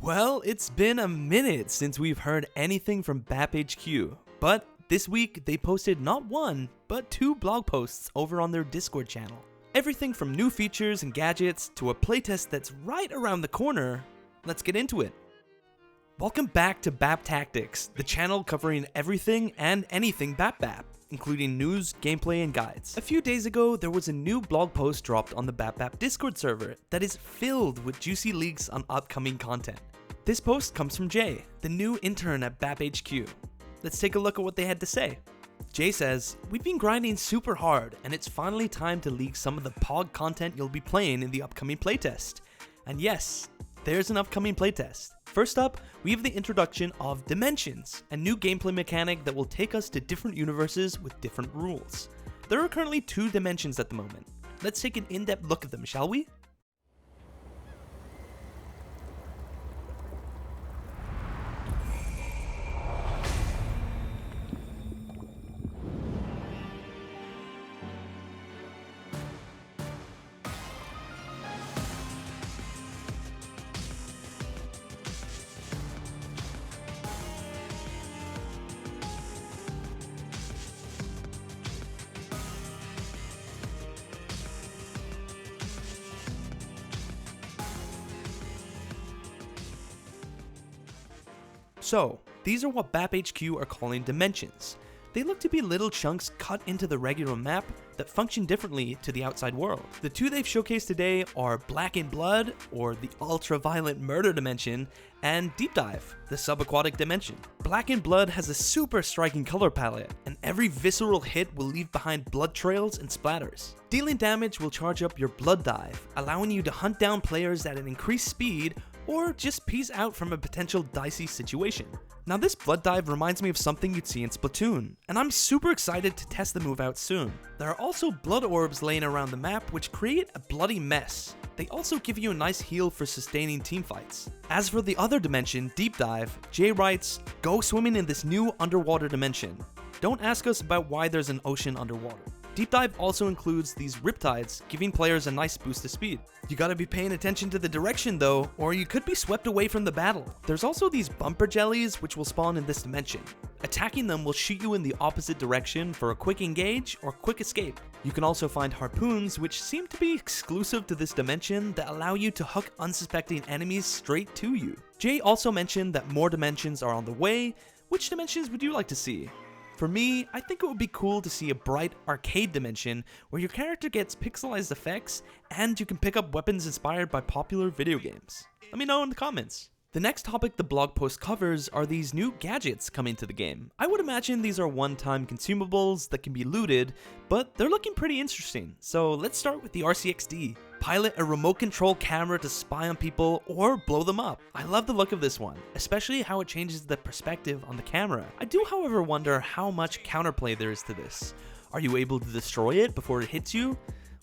Well, it's been a minute since we've heard anything from BapHQ, but this week they posted not one, but 2 blog posts over on their Discord channel. Everything from new features and gadgets to a playtest that's right around the corner. Let's get into it. Welcome back to Baptactics, the channel covering everything and anything BapBap, including news, gameplay, and guides. A few days ago, there was a new blog post dropped on the BapBap Discord server that is filled with juicy leaks on upcoming content. This post comes from Jay, the new intern at BapHQ. Let's take a look at what they had to say. Jay says, "We've been grinding super hard, and it's finally time to leak some of the POG content you'll be playing in the upcoming playtest." And yes, there's an upcoming playtest. First up, we have the introduction of Dimensions, a new gameplay mechanic that will take us to different universes with different rules. There are currently 2 dimensions at the moment. Let's take an in-depth look at them, shall we? So, these are what BapHQ are calling dimensions. They look to be little chunks cut into the regular map that function differently to the outside world. The 2 they've showcased today are Black in Blood, or the ultra-violent murder dimension, and Deep Dive, the subaquatic dimension. Black in Blood has a super striking color palette, and every visceral hit will leave behind blood trails and splatters. Dealing damage will charge up your blood dive, allowing you to hunt down players at an increased speed or just peace out from a potential dicey situation. Now this blood dive reminds me of something you'd see in Splatoon, and I'm super excited to test the move out soon. There are also blood orbs laying around the map which create a bloody mess. They also give you a nice heal for sustaining teamfights. As for the other dimension, Deep Dive, Jay writes, "Go swimming in this new underwater dimension. Don't ask us about why there's an ocean underwater." Deep Dive also includes these riptides, giving players a nice boost of speed. You gotta be paying attention to the direction though, or you could be swept away from the battle. There's also these bumper jellies which will spawn in this dimension. Attacking them will shoot you in the opposite direction for a quick engage or quick escape. You can also find harpoons which seem to be exclusive to this dimension that allow you to hook unsuspecting enemies straight to you. Jay also mentioned that more dimensions are on the way. Which dimensions would you like to see? For me, I think it would be cool to see a bright arcade dimension where your character gets pixelized effects and you can pick up weapons inspired by popular video games. Let me know in the comments. The next topic the blog post covers are these new gadgets coming to the game. I would imagine these are one-time consumables that can be looted, but they're looking pretty interesting. So let's start with the RCXD. Pilot a remote control camera to spy on people or blow them up. I love the look of this one, especially how it changes the perspective on the camera. I do however wonder how much counterplay there is to this. Are you able to destroy it before it hits you?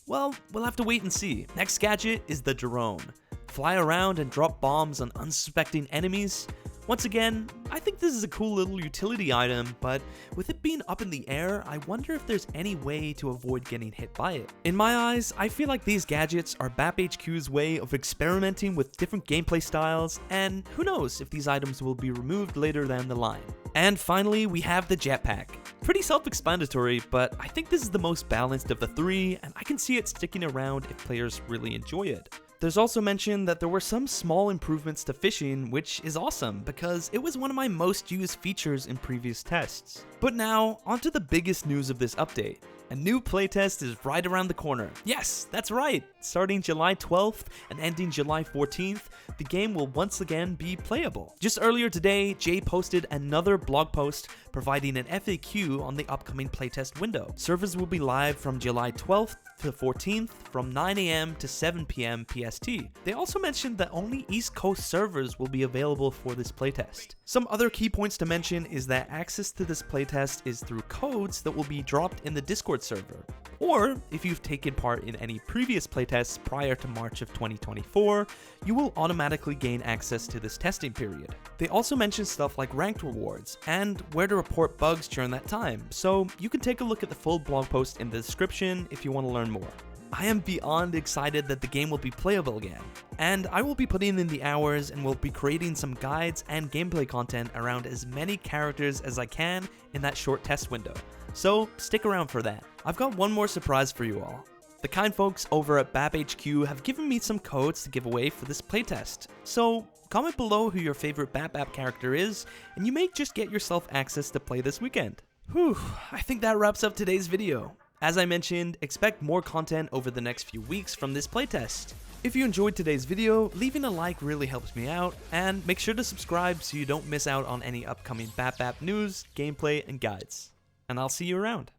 Well, we'll have to wait and see. Next gadget is the drone. Fly around and drop bombs on unsuspecting enemies. Once again, I think this is a cool little utility item, but with it being up in the air, I wonder if there's any way to avoid getting hit by it. In my eyes, I feel like these gadgets are BapHQ's way of experimenting with different gameplay styles, and who knows if these items will be removed later down the line. And finally, we have the jetpack. Pretty self-explanatory, but I think this is the most balanced of the 3, and I can see it sticking around if players really enjoy it. There's also mention that there were some small improvements to fishing, which is awesome because it was one of my most used features in previous tests. But now, onto the biggest news of this update. A new playtest is right around the corner. Yes, that's right! Starting July 12th and ending July 14th, the game will once again be playable. Just earlier today, Jay posted another blog post providing an FAQ on the upcoming playtest window. Servers will be live from July 12th to 14th from 9 AM to 7 PM PST. They also mentioned that only East Coast servers will be available for this playtest. Some other key points to mention is that access to this playtest is through codes that will be dropped in the Discord server. Or, if you've taken part in any previous playtests prior to March of 2024, you will automatically gain access to this testing period. They also mention stuff like ranked rewards, and where to report bugs during that time, so you can take a look at the full blog post in the description if you want to learn more. I am beyond excited that the game will be playable again, and I will be putting in the hours and will be creating some guides and gameplay content around as many characters as I can in that short test window, so stick around for that. I've got one more surprise for you all. The kind folks over at BapHQ have given me some codes to give away for this playtest, so comment below who your favorite BapBap character is, and you may just get yourself access to play this weekend. Whew, I think that wraps up today's video. As I mentioned, expect more content over the next few weeks from this playtest. If you enjoyed today's video, leaving a like really helps me out, and make sure to subscribe so you don't miss out on any upcoming BapBap news, gameplay, and guides. And I'll see you around.